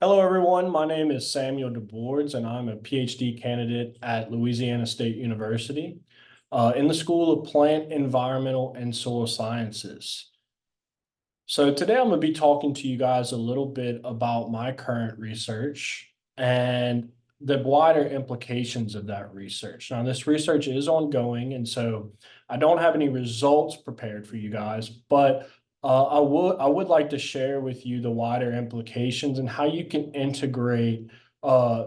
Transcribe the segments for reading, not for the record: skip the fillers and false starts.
Hello, everyone. My name is Samuel Des Bordes, and I'm a PhD candidate at Louisiana State University in the School of Plant, Environmental, and Soil Sciences. So today I'm going to be talking to you guys a little bit about my current research and the wider implications of that research. Now, this research is ongoing, and so I don't have any results prepared for you guys, but I would like to share with you the wider implications and how you can integrate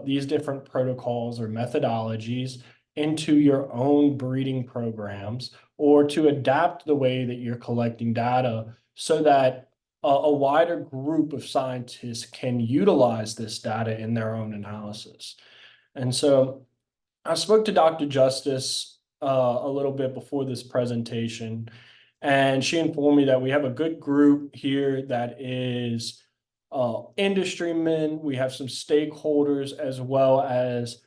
these different protocols or methodologies into your own breeding programs or to adapt the way that you're collecting data so that a wider group of scientists can utilize this data in their own analysis. And so I spoke to Dr. Justice a little bit before this presentation, and she informed me that we have a good group here that is industry men. We have some stakeholders as well as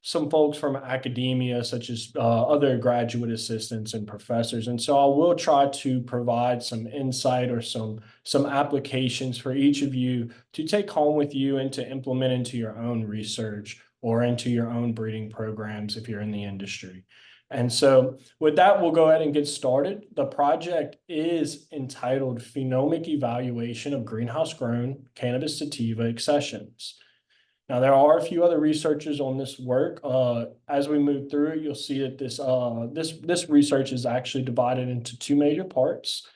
some folks from academia, such as other graduate assistants and professors. And so I will try to provide some insight or some applications for each of you to take home with you and to implement into your own research or into your own breeding programs if you're in the industry. And so with that, we'll go ahead and get started. The project is entitled Phenomic Evaluation of Greenhouse Grown Cannabis Sativa Accessions. Now, there are a few other researchers on this work. As we move through it, you'll see that this research is actually divided into two major parts.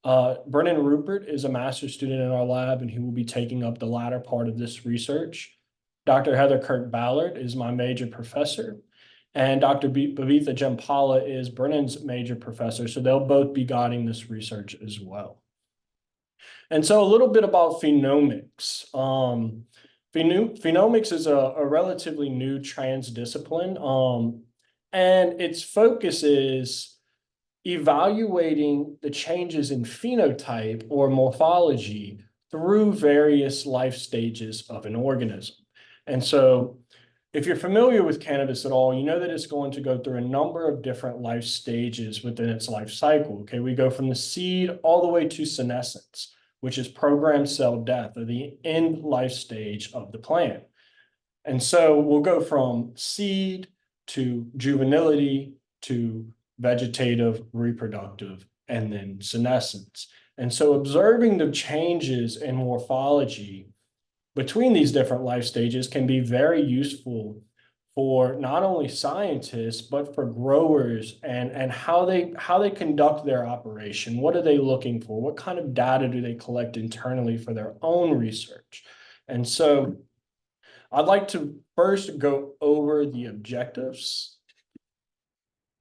Brennan Rupert is a master's student in our lab, and he will be taking up the latter part of this research. Dr. Heather Kirk Ballard is my major professor, and Dr. Babitha Jampala is Brennan's major professor, so they'll both be guiding this research as well. And so a little bit about phenomics. Phenomics is a relatively new transdiscipline, and its focus is evaluating the changes in phenotype or morphology through various life stages of an organism. And so if you're familiar with cannabis at all, you know that it's going to go through a number of different life stages within its life cycle. Okay, we go from the seed all the way to senescence, which is programmed cell death or the end life stage of the plant. And so we'll go from seed to juvenility to vegetative, reproductive, and then senescence. And so observing the changes in morphology between these different life stages can be very useful for not only scientists, but for growers and how they conduct their operation. What are they looking for? What kind of data do they collect internally for their own research? And so I'd like to first go over the objectives,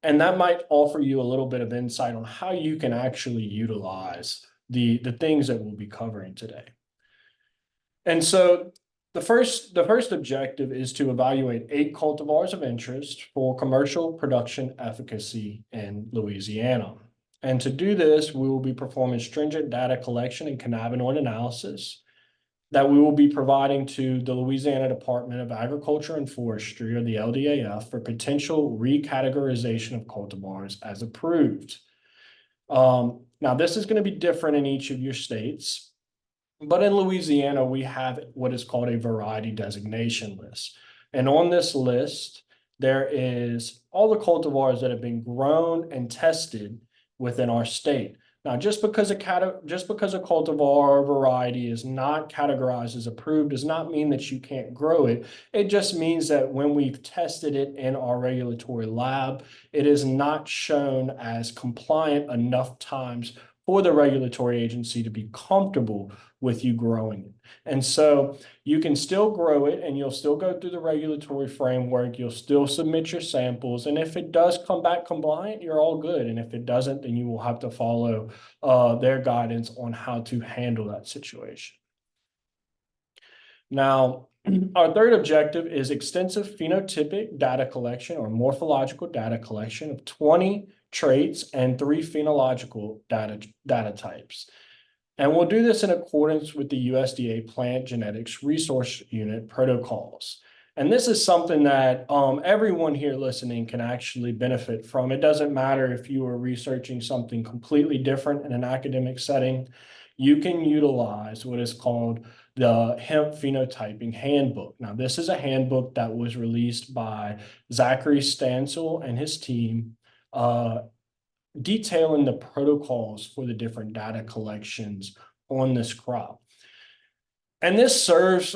and that might offer you a little bit of insight on how you can actually utilize the things that we'll be covering today. And so the first objective is to evaluate 8 cultivars of interest for commercial production efficacy in Louisiana. And to do this, we will be performing stringent data collection and cannabinoid analysis that we will be providing to the Louisiana Department of Agriculture and Forestry, or the LDAF, for potential recategorization of cultivars as approved. Now, this is going to be different in each of your states. But in Louisiana, we have what is called a variety designation list. And on this list, there is all the cultivars that have been grown and tested within our state. Now, just because a cultivar or variety is not categorized as approved does not mean that you can't grow it. It just means that when we've tested it in our regulatory lab, it is not shown as compliant enough times for the regulatory agency to be comfortable with you growing it. And so you can still grow it and you'll still go through the regulatory framework. You'll still submit your samples. And if it does come back compliant, you're all good. And if it doesn't, then you will have to follow their guidance on how to handle that situation. Now, our third objective is extensive phenotypic data collection or morphological data collection of 20 traits and 3 phenological data types. And we'll do this in accordance with the USDA Plant Genetics Resource Unit protocols. And this is something that everyone here listening can actually benefit from. It doesn't matter if you are researching something completely different in an academic setting. you can utilize what is called the hemp phenotyping handbook. Now, this is a handbook that was released by Zachary Stansel and his team, detailing the protocols for the different data collections on this crop. And this serves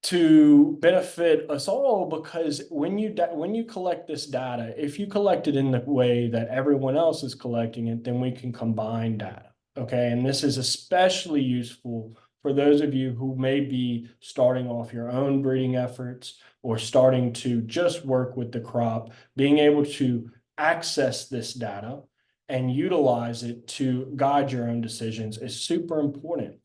to benefit us all, because when you collect this data, if you collect it in the way that everyone else is collecting it, then we can combine data. Okay, and this is especially useful for those of you who may be starting off your own breeding efforts or starting to just work with the crop. Being able to access this data and utilize it to guide your own decisions is super important.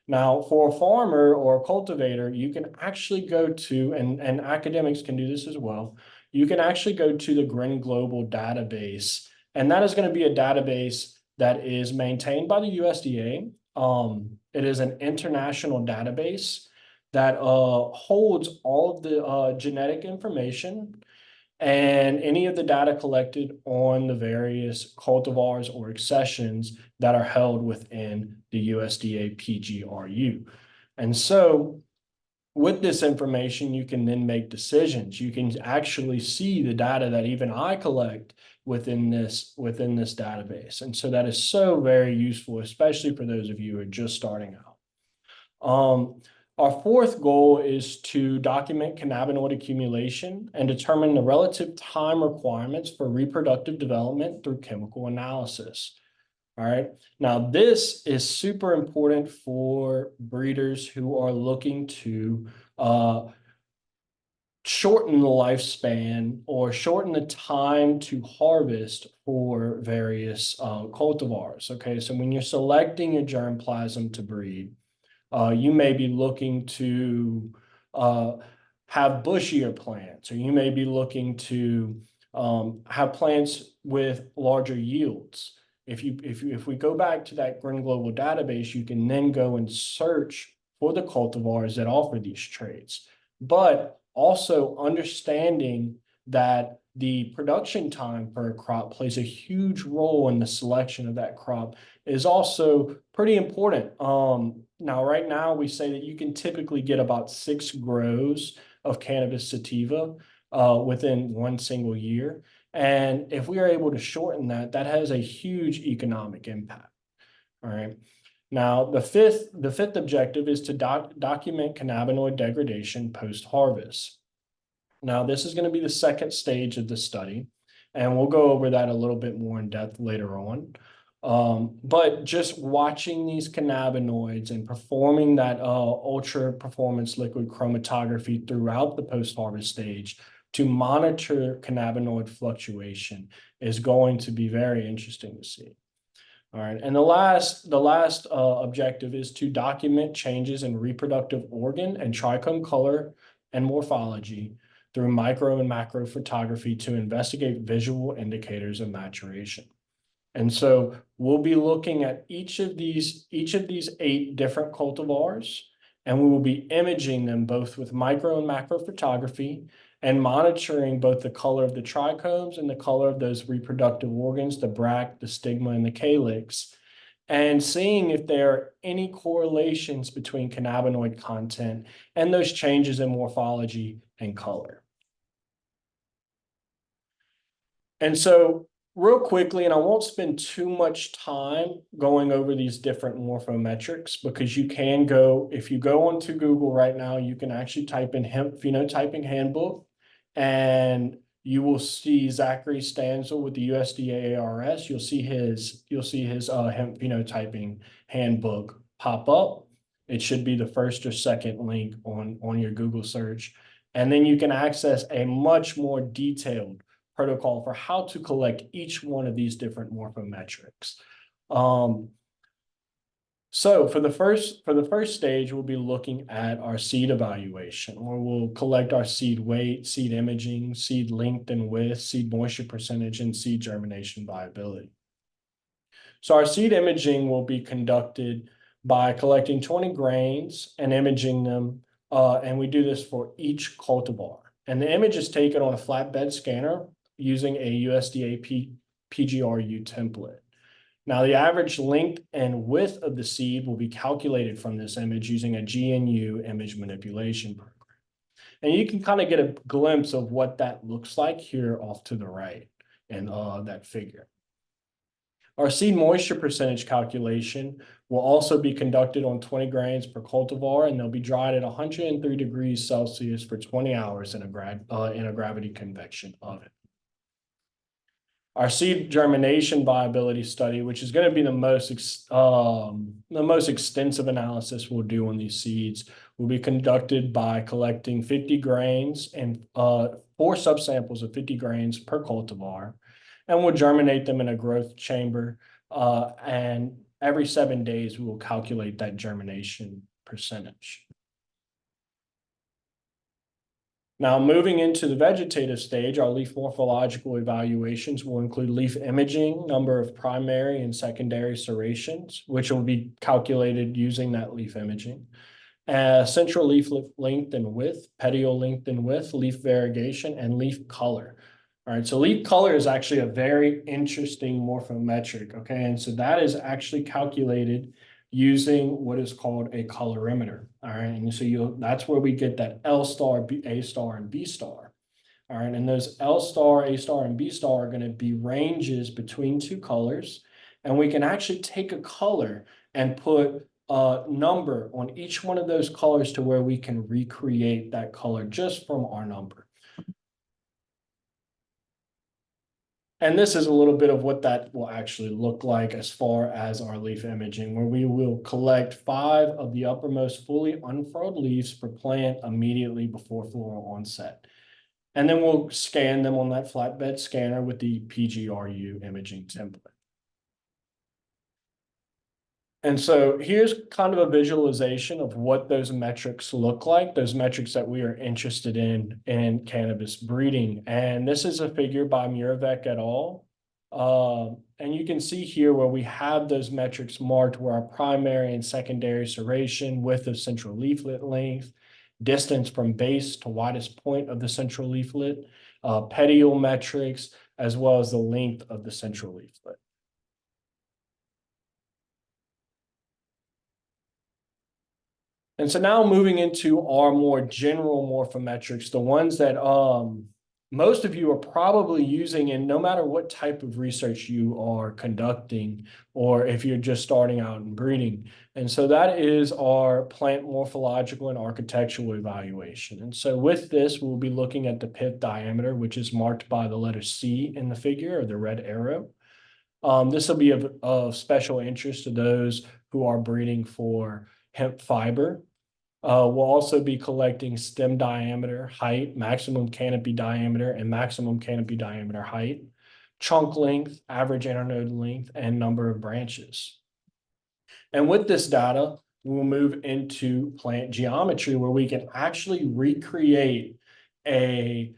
Now, for a farmer or a cultivator, you can actually go to, and academics can do this as well, you can actually go to the Green Global database, and that is going to be a database that is maintained by the USDA. It is an international database that holds all of the genetic information and any of the data collected on the various cultivars or accessions that are held within the USDA PGRU. And so with this information, you can then make decisions. You can actually see the data that even I collect within this database. And so that is so very useful, especially for those of you who are just starting out. Our fourth goal is to document cannabinoid accumulation and determine the relative time requirements for reproductive development through chemical analysis. All right. Now, this is super important for breeders who are looking to shorten the lifespan or shorten the time to harvest for various cultivars. Okay, so when you're selecting your germplasm to breed, you may be looking to have bushier plants, or you may be looking to have plants with larger yields. If we go back to that Green Global database, you can then go and search for the cultivars that offer these traits, but also understanding that the production time for a crop plays a huge role in the selection of that crop is also pretty important. Now, right now, we say that you can typically get about 6 grows of cannabis sativa within one single year. And if we are able to shorten that, that has a huge economic impact. All right. Now, the fifth objective is to document cannabinoid degradation post-harvest. Now, this is going to be the second stage of the study, and we'll go over that a little bit more in depth later on. But just watching these cannabinoids and performing that ultra performance liquid chromatography throughout the post-harvest stage to monitor cannabinoid fluctuation is going to be very interesting to see. All right, and the last objective is to document changes in reproductive organ and trichome color and morphology through micro and macro photography to investigate visual indicators of maturation. And so we'll be looking at each of these 8 different cultivars, and we will be imaging them both with micro and macro photography and monitoring both the color of the trichomes and the color of those reproductive organs, the bract, the stigma, and the calyx, and seeing if there are any correlations between cannabinoid content and those changes in morphology and color. And so real quickly, and I won't spend too much time going over these different morphometrics, because you can go, if you go onto Google right now, you can actually type in hemp phenotyping handbook, and you will see Zachary Stansel with the USDA ARS. You'll see his hemp phenotyping handbook pop up. It should be the first or second link on your Google search. And then you can access a much more detailed protocol for how to collect each one of these different morphometrics. So for the first stage, we'll be looking at our seed evaluation, where we'll collect our seed weight, seed imaging, seed length and width, seed moisture percentage, and seed germination viability. So our seed imaging will be conducted by collecting 20 grains and imaging them, and we do this for each cultivar. And the image is taken on a flatbed scanner using a USDA PGRU template. Now, the average length and width of the seed will be calculated from this image using a GNU image manipulation program. And you can kind of get a glimpse of what that looks like here off to the right in that figure. Our seed moisture percentage calculation will also be conducted on 20 grains per cultivar, and they'll be dried at 103 degrees Celsius for 20 hours in a gravity convection oven. Our seed germination viability study, which is going to be the most extensive analysis we'll do on these seeds, will be conducted by collecting 50 grains and 4 subsamples of 50 grains per cultivar, and we'll germinate them in a growth chamber. And every 7 days, we will calculate that germination percentage. Now, moving into the vegetative stage, our leaf morphological evaluations will include leaf imaging, number of primary and secondary serrations, which will be calculated using that leaf imaging. Central leaf length and width, petiole length and width, leaf variegation, and leaf color. All right, so leaf color is actually a very interesting morphometric, okay? And so that is actually calculated using what is called a colorimeter, all right? And so that's where we get that L star, A star, and B star, all right? And those L star, A star, and B star are gonna be ranges between 2 colors, and we can actually take a color and put a number on each one of those colors to where we can recreate that color just from our number. And this is a little bit of what that will actually look like as far as our leaf imaging, where we will collect 5 of the uppermost fully unfurled leaves per plant immediately before floral onset. And then we'll scan them on that flatbed scanner with the PGRU imaging template. And so here's kind of a visualization of what those metrics look like, those metrics that we are interested in cannabis breeding. And this is a figure by Muravec et al. And you can see here where we have those metrics marked where our primary and secondary serration, width of central leaflet length, distance from base to widest point of the central leaflet, petiole metrics, as well as the length of the central leaflet. And so now moving into our more general morphometrics, the ones that most of you are probably using in no matter what type of research you are conducting, or if you're just starting out in breeding. And so that is our plant morphological and architectural evaluation. And so with this, we'll be looking at the pith diameter, which is marked by the letter C in the figure, or the red arrow. This will be of special interest to those who are breeding for hemp fiber. We'll also be collecting stem diameter, height, maximum canopy diameter, and maximum canopy diameter height, trunk length, average internode length, and number of branches. And with this data, we'll move into plant geometry, where we can actually recreate a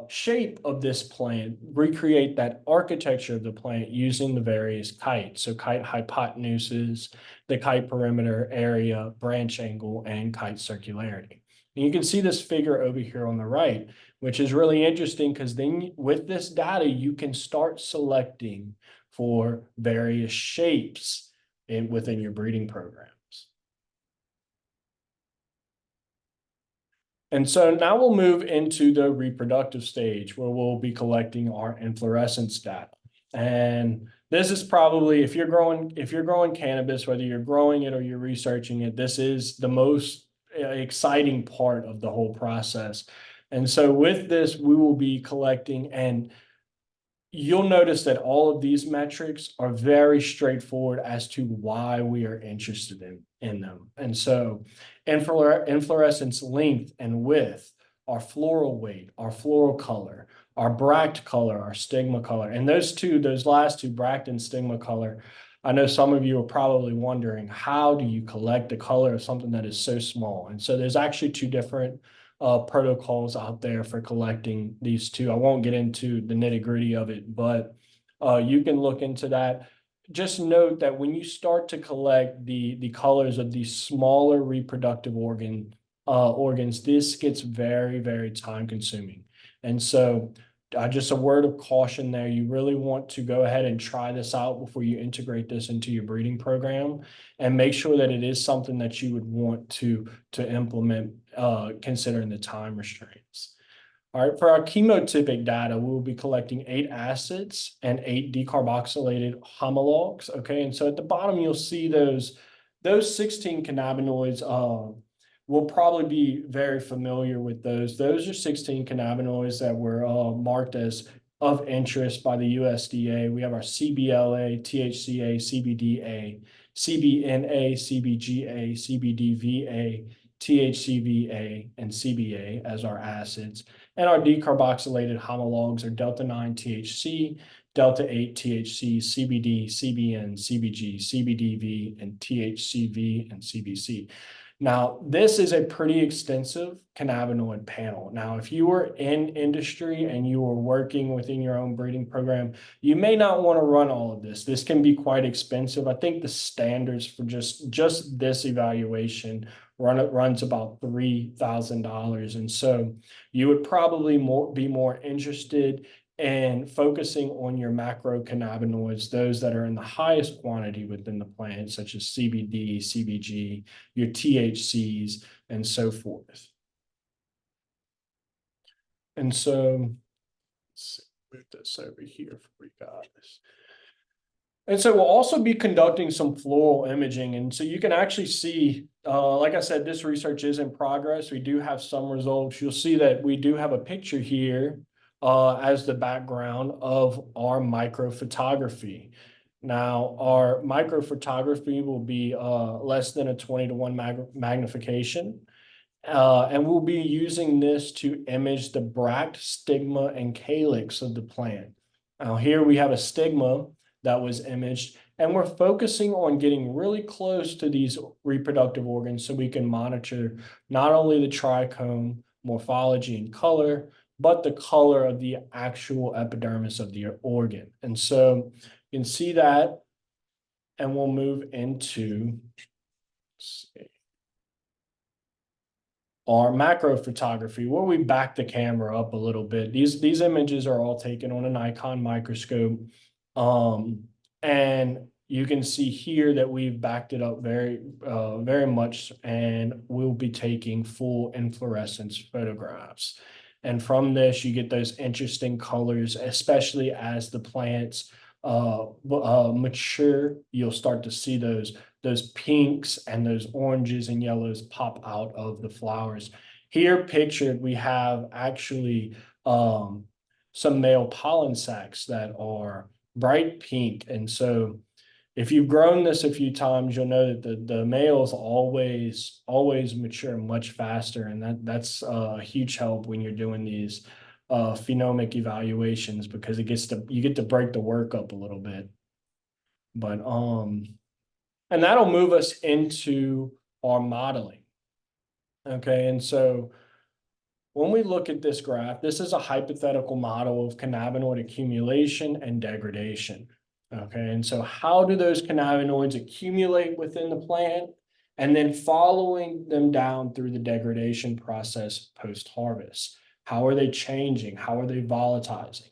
shape of this plant, recreate that architecture of the plant using the various kites. So kite hypotenuses, the kite perimeter area, branch angle, and kite circularity. And you can see this figure over here on the right, which is really interesting because then with this data, you can start selecting for various shapes within your breeding programs. And so now we'll move into the reproductive stage, where we'll be collecting our inflorescence data. And this is probably, if you're growing cannabis, whether you're growing it or you're researching it, this is the most exciting part of the whole process. And so with this, we will be collecting, and you'll notice that all of these metrics are very straightforward as to why we are interested in them. And so inflorescence length and width, our floral weight, our floral color, our bract color, our stigma color. And those last two, bract and stigma color, I know some of you are probably wondering, how do you collect the color of something that is so small? And so there's actually 2 different protocols out there for collecting these 2. I won't get into the nitty-gritty of it, but you can look into that. Just note that when you start to collect the colors of these smaller reproductive organs, this gets very, very time consuming. And so just a word of caution there. You really want to go ahead and try this out before you integrate this into your breeding program, and make sure that it is something that you would want to implement, considering the time restraints. All right, for our chemotypic data, we will be collecting 8 acids and 8 decarboxylated homologs. Okay, and so at the bottom, you'll see those 16 cannabinoids. We'll probably be very familiar with those. Those are 16 cannabinoids that were marked as of interest by the USDA. We have our CBLA, THCA, CBDA, CBNA, CBGA, CBDVA, THCVA, and CBA as our acids. And our decarboxylated homologs are delta 9 THC, delta 8 THC, CBD, CBN, CBG, CBDV, and THCV and CBC. Now, this is a pretty extensive cannabinoid panel. Now, if you were in industry and you were working within your own breeding program, you may not want to run all of this. This can be quite expensive. I think the standards for just this evaluation runs about $3,000. And so you would probably be more interested and focusing on your macro cannabinoids, those that are in the highest quantity within the plant, such as CBD, CBG, your THCs, and so forth. And so, let's move this over here for you guys. And so we'll also be conducting some floral imaging. And so you can actually see, like I said, this research is in progress. We do have some results. You'll see that we do have a picture here as the background of our microphotography. Now, our microphotography will be less than a 20:1 magnification. And we'll be using this to image the bract, stigma, and calyx of the plant. Now, here we have a stigma that was imaged, and we're focusing on getting really close to these reproductive organs so we can monitor not only the trichome morphology and color, but the color of the actual epidermis of the organ. And so you can see that, and we'll move into, let's see, our macro photography, where we back the camera up a little bit. These images are all taken on a Nikon microscope. And you can see here that we've backed it up very much, and we'll be taking full inflorescence photographs. And from this, you get those interesting colors, especially as the plants mature. You'll start to see those pinks and those oranges and yellows pop out of the flowers. Here pictured, we have actually some male pollen sacs that are bright pink. And so if you've grown this a few times, you'll know that the males always mature much faster. And that's a huge help when you're doing these phenomic evaluations, because you get to break the work up a little bit. But and that'll move us into our modeling. Okay, and so when we look at this graph, this is a hypothetical model of cannabinoid accumulation and degradation. Okay, and so how do those cannabinoids accumulate within the plant, and then following them down through the degradation process post-harvest? How are they changing? How are they volatilizing?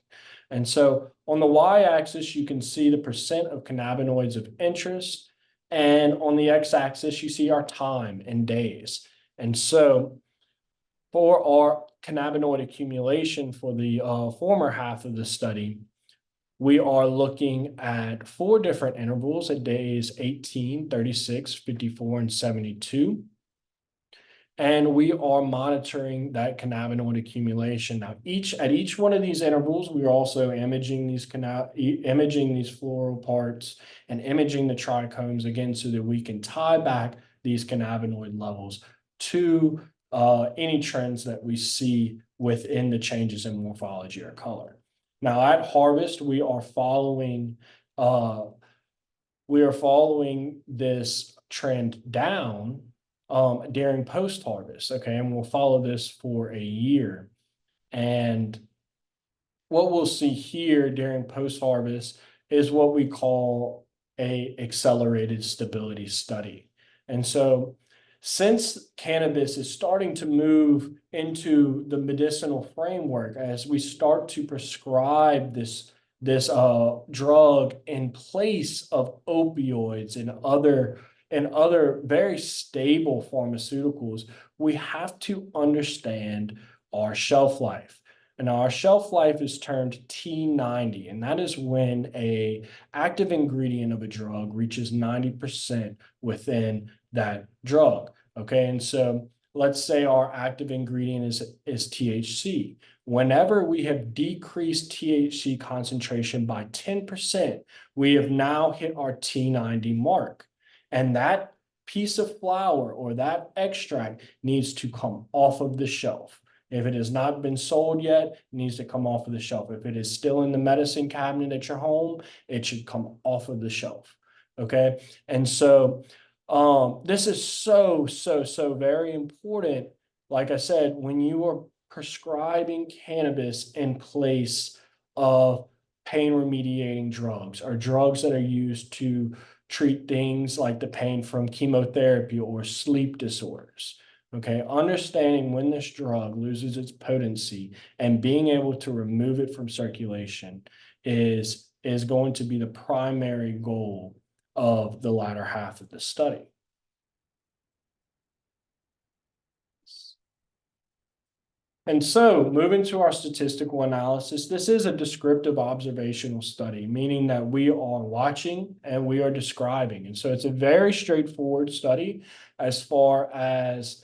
And so on the y-axis, you can see the percent of cannabinoids of interest, and on the x-axis, you see our time in days. And so for our cannabinoid accumulation for the former half of the study, we are looking at 4 different intervals at days 18, 36, 54, and 72. And we are monitoring that cannabinoid accumulation. Now, at each one of these intervals, we are also imaging these floral parts and imaging the trichomes again, so that we can tie back these cannabinoid levels to any trends that we see within the changes in morphology or color. Now, at harvest, we are following this trend down during post-harvest. Okay, and we'll follow this for a year. And what we'll see here during post-harvest is what we call a accelerated stability study. And so since cannabis is starting to move into the medicinal framework, as we start to prescribe this drug in place of opioids and other very stable pharmaceuticals, we have to understand our shelf life. And our shelf life is termed T90, and that is when a active ingredient of a drug reaches 90% within that drug. Okay, and so let's say our active ingredient is THC. Whenever we have decreased THC concentration by 10%, we have now hit our T90 mark. And that piece of flower or that extract needs to come off of the shelf. If it has not been sold yet, it needs to come off of the shelf. If it is still in the medicine cabinet at your home, it should come off of the shelf. Okay. And so this is so very important. Like I said, when you are prescribing cannabis in place of pain remediating drugs or drugs that are used to treat things like the pain from chemotherapy or sleep disorders. Okay, understanding when this drug loses its potency and being able to remove it from circulation is going to be the primary goal of the latter half of the study. And so moving to our statistical analysis, this is a descriptive observational study, meaning that we are watching and we are describing. And so it's a very straightforward study as far as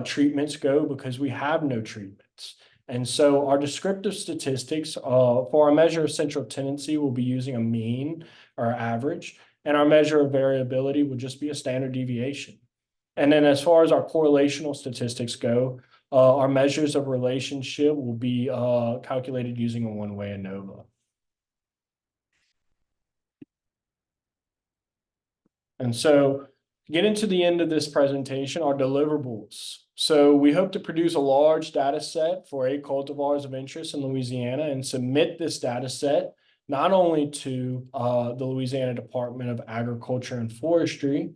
treatments go, because we have no treatments. And so our descriptive statistics for our measure of central tendency, we'll be using a mean or average, and our measure of variability would just be a standard deviation. And then as far as our correlational statistics go, our measures of relationship will be calculated using a one-way ANOVA. And so getting to the end of this presentation, our deliverables. So we hope to produce a large data set for 8 cultivars of interest in Louisiana and submit this data set not only to the Louisiana Department of Agriculture and Forestry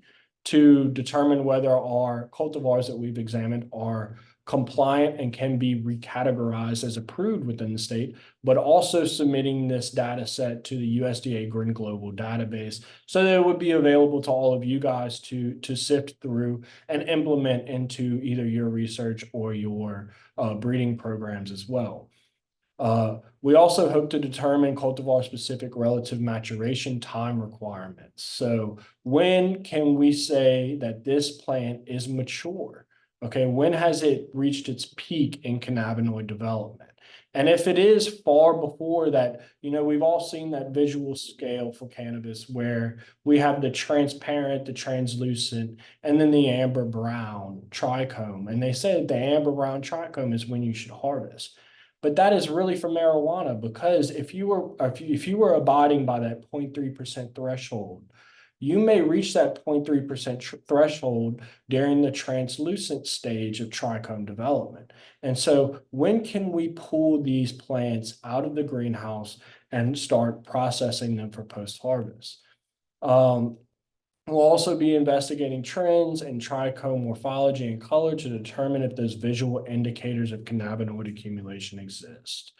to determine whether our cultivars that we've examined are compliant and can be recategorized as approved within the state, but also submitting this data set to the USDA Green Global database so that it would be available to all of you guys to sift through and implement into either your research or your breeding programs as well. We also hope to determine cultivar-specific relative maturation time requirements. So when can we say that this plant is mature? Okay, when has it reached its peak in cannabinoid development? And if it is far before that, we've all seen that visual scale for cannabis where we have the transparent, the translucent, and then the amber brown trichome. And they say that the amber brown trichome is when you should harvest. But that is really for marijuana, because if you were abiding by that 0.3% threshold, you may reach that 0.3% threshold during the translucent stage of trichome development. And so when can we pull these plants out of the greenhouse and start processing them for post-harvest? We'll also be investigating trends in trichome morphology and color to determine if those visual indicators of cannabinoid accumulation exist.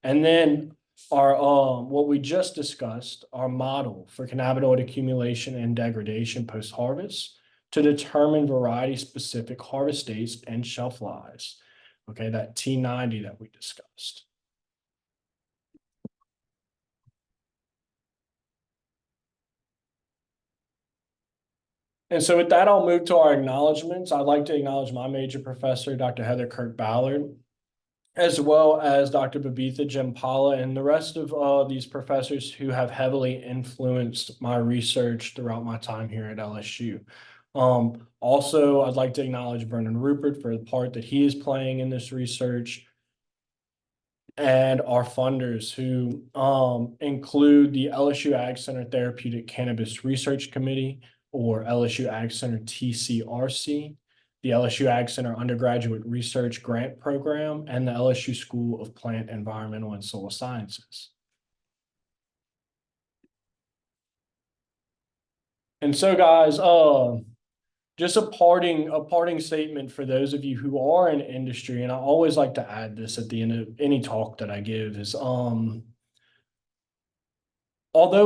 And then our what we just discussed, our model for cannabinoid accumulation and degradation post-harvest to determine variety-specific harvest dates and shelf lives. Okay, that T90 that we discussed. And so with that, I'll move to our acknowledgements. I'd like to acknowledge my major professor, Dr. Heather Kirk-Ballard, as well as Dr. Babitha Jampala and the rest of these professors who have heavily influenced my research throughout my time here at LSU. Also, I'd like to acknowledge Vernon Rupert for the part that he is playing in this research, and our funders who include the LSU Ag Center Therapeutic Cannabis Research Committee, or LSU Ag Center TCRC, the LSU Ag Center Undergraduate Research Grant Program, and the LSU School of Plant, Environmental, and Soil Sciences. And so, guys, just a parting statement for those of you who are in industry, and I always like to add this at the end of any talk that I give is, although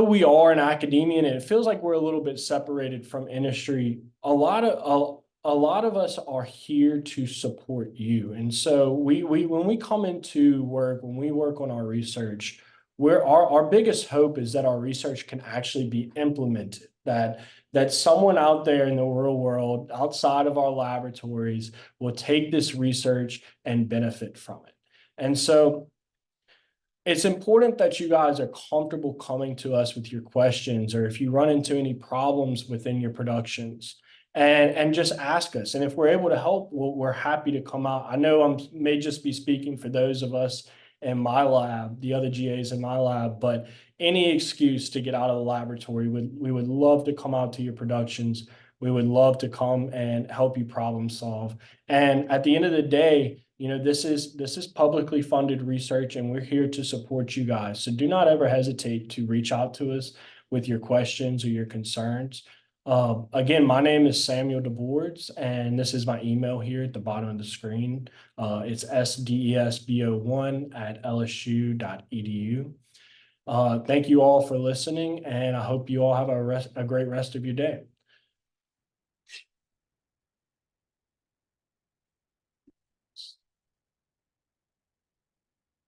we are in academia and it feels like we're a little bit separated from industry, a lot of us are here to support you. And so we when we come into work, when we work on our research, our biggest hope is that our research can actually be implemented, that someone out there in the real world, outside of our laboratories, will take this research and benefit from it. And so it's important that you guys are comfortable coming to us with your questions, or if you run into any problems within your productions, and just ask us. And if we're able to help, we're happy to come out. I know I may just be speaking for those of us in my lab, the other GAs in my lab, but any excuse to get out of the laboratory, we would love to come out to your productions. We would love to come and help you problem solve. And at the end of the day, this is publicly funded research, and we're here to support you guys. So do not ever hesitate to reach out to us with your questions or your concerns. Again, my name is Samuel Des Bordes, and this is my email here at the bottom of the screen. It's sdesbo1@lsu.edu. Thank you all for listening, and I hope you all have a great rest of your day.